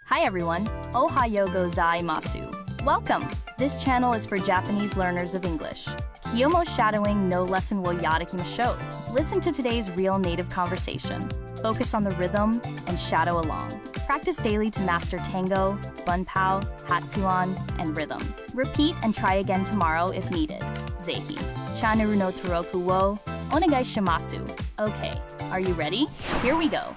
Hi everyone, Ohayo gozaimasu. Welcome! This channel is for Japanese learners of English. Kiyomo shadowing no lesson wo yarakimashou. Listen to today's real native conversation. Focus on the rhythm and shadow along. Practice daily to master tango, bunpao, hatsuan, and rhythm. Repeat and try again tomorrow if needed. Zehi. Channel no toroku wo onegai shimasu. Okay, are you ready? Here we go.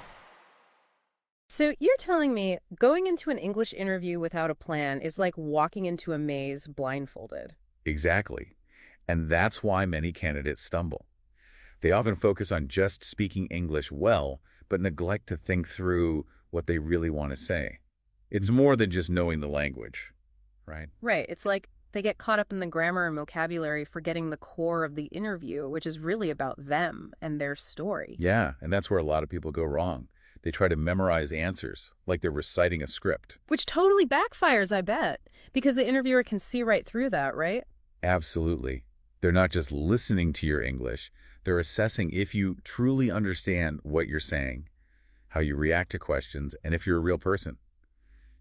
So you're telling me going into an English interview without a plan is like walking into a maze blindfolded. Exactly. And that's why many candidates stumble. They often focus on just speaking English well, but neglect to think through what they really want to say. It's more than just knowing the language, right? Right. It's like they get caught up in the grammar and vocabulary, forgetting the core of the interview, which is really about them and their story. Yeah, and that's where a lot of people go wrong. They try to memorize answers, like they're reciting a script. Which totally backfires, I bet, because the interviewer can see right through that, right? Absolutely. They're not just listening to your English, they're assessing if you truly understand what you're saying, how you react to questions, and if you're a real person.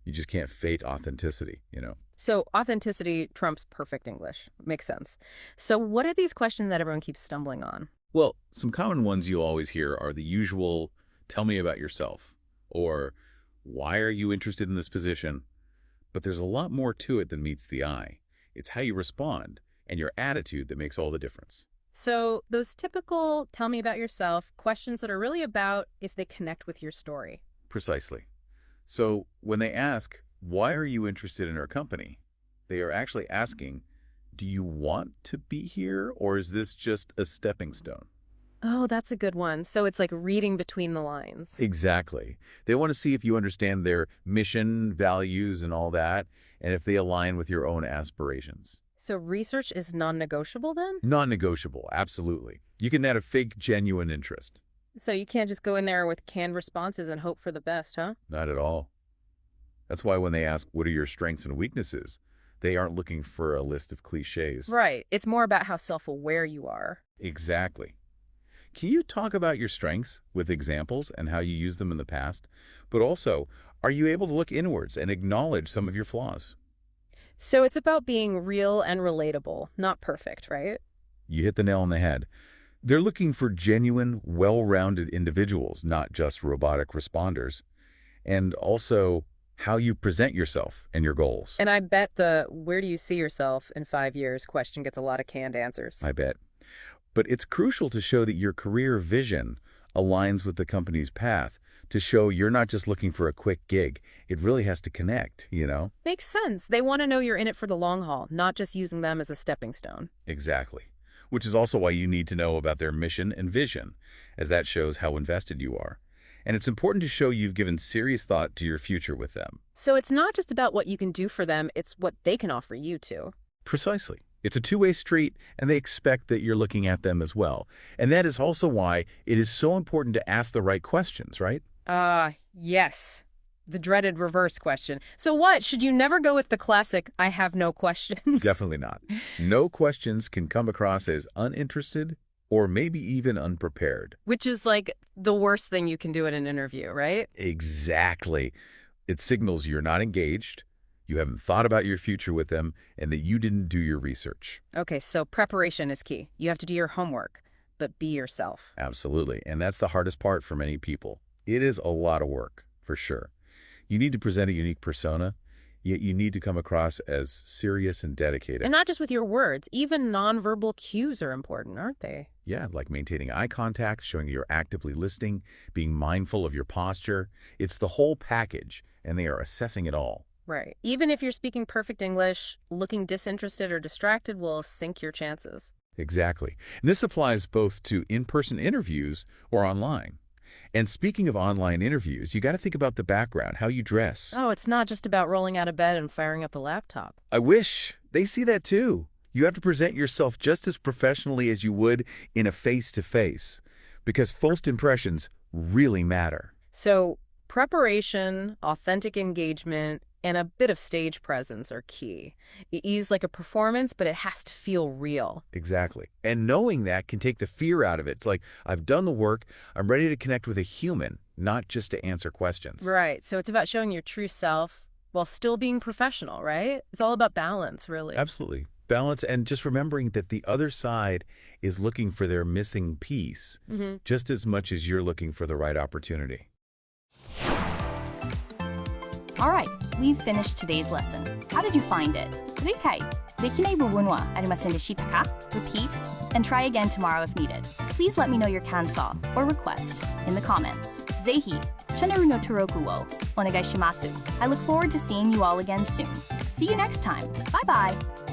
You just can't fake authenticity, you know? So authenticity trumps perfect English. Makes sense. So what are these questions that everyone keeps stumbling on? Well, some common ones you'll always hear are the usual, tell me about yourself, or why are you interested in this position? But there's a lot more to it than meets the eye. It's how you respond and your attitude that makes all the difference. So those typical tell me about yourself questions that are really about if they connect with your story. Precisely. So when they ask, why are you interested in our company? They are actually asking, do you want to be here, or is this just a stepping stone? Oh, that's a good one. So it's like reading between the lines. Exactly. They want to see if you understand their mission, values, and all that, and if they align with your own aspirations. So research is non-negotiable then? Non-negotiable, absolutely. You can add a fake, genuine interest. So you can't just go in there with canned responses and hope for the best, huh? Not at all. That's why when they ask, what are your strengths and weaknesses, they aren't looking for a list of cliches. Right. It's more about how self-aware you are. Exactly. Can you talk about your strengths with examples and how you used them in the past? But also, are you able to look inwards and acknowledge some of your flaws? So it's about being real and relatable, not perfect, right? You hit the nail on the head. They're looking for genuine, well-rounded individuals, not just robotic responders. And also, how you present yourself and your goals. And I bet the where do you see yourself in 5 years question gets a lot of canned answers. I bet. But it's crucial to show that your career vision aligns with the company's path, to show you're not just looking for a quick gig. It really has to connect, you know? Makes sense. They want to know you're in it for the long haul, not just using them as a stepping stone. Exactly. Which is also why you need to know about their mission and vision, as that shows how invested you are. And it's important to show you've given serious thought to your future with them. So it's not just about what you can do for them, it's what they can offer you too. Precisely. It's a two-way street, and they expect that you're looking at them as well. And that is also why it is so important to ask the right questions, right? Yes. The dreaded reverse question. So what? Should you never go with the classic, I have no questions? Definitely not. No questions can come across as uninterested or maybe even unprepared. Which is like the worst thing you can do in an interview, right? Exactly. It signals you're not engaged, you haven't thought about your future with them, and that you didn't do your research. Okay, so preparation is key. You have to do your homework, but be yourself. Absolutely. And that's the hardest part for many people. It is a lot of work, for sure. You need to present a unique persona, yet you need to come across as serious and dedicated. And not just with your words. Even nonverbal cues are important, aren't they? Yeah, like maintaining eye contact, showing you're actively listening, being mindful of your posture. It's the whole package, and they are assessing it all. Right. Even if you're speaking perfect English, looking disinterested or distracted will sink your chances. Exactly. And this applies both to in-person interviews or online. And speaking of online interviews, you got to think about the background, how you dress. Oh, it's not just about rolling out of bed and firing up the laptop. I wish. They see that too. You have to present yourself just as professionally as you would in a face-to-face, because first impressions really matter. So preparation, authentic engagement, and a bit of stage presence are key. It is like a performance, but it has to feel real. Exactly. And knowing that can take the fear out of it. It's like, I've done the work, I'm ready to connect with a human, not just to answer questions. Right. So it's about showing your true self while still being professional, right? It's all about balance, really. Absolutely. Balance, and just remembering that the other side is looking for their missing piece just as much as you're looking for the right opportunity. All right, we've finished today's lesson. How did you find it? 理解できない部分はありませんでしたか? Repeat and try again tomorrow if needed. Please let me know your感想 or request in the comments. ぜひチャンネルの登録をお願いします. I look forward to seeing you all again soon. See you next time. Bye bye.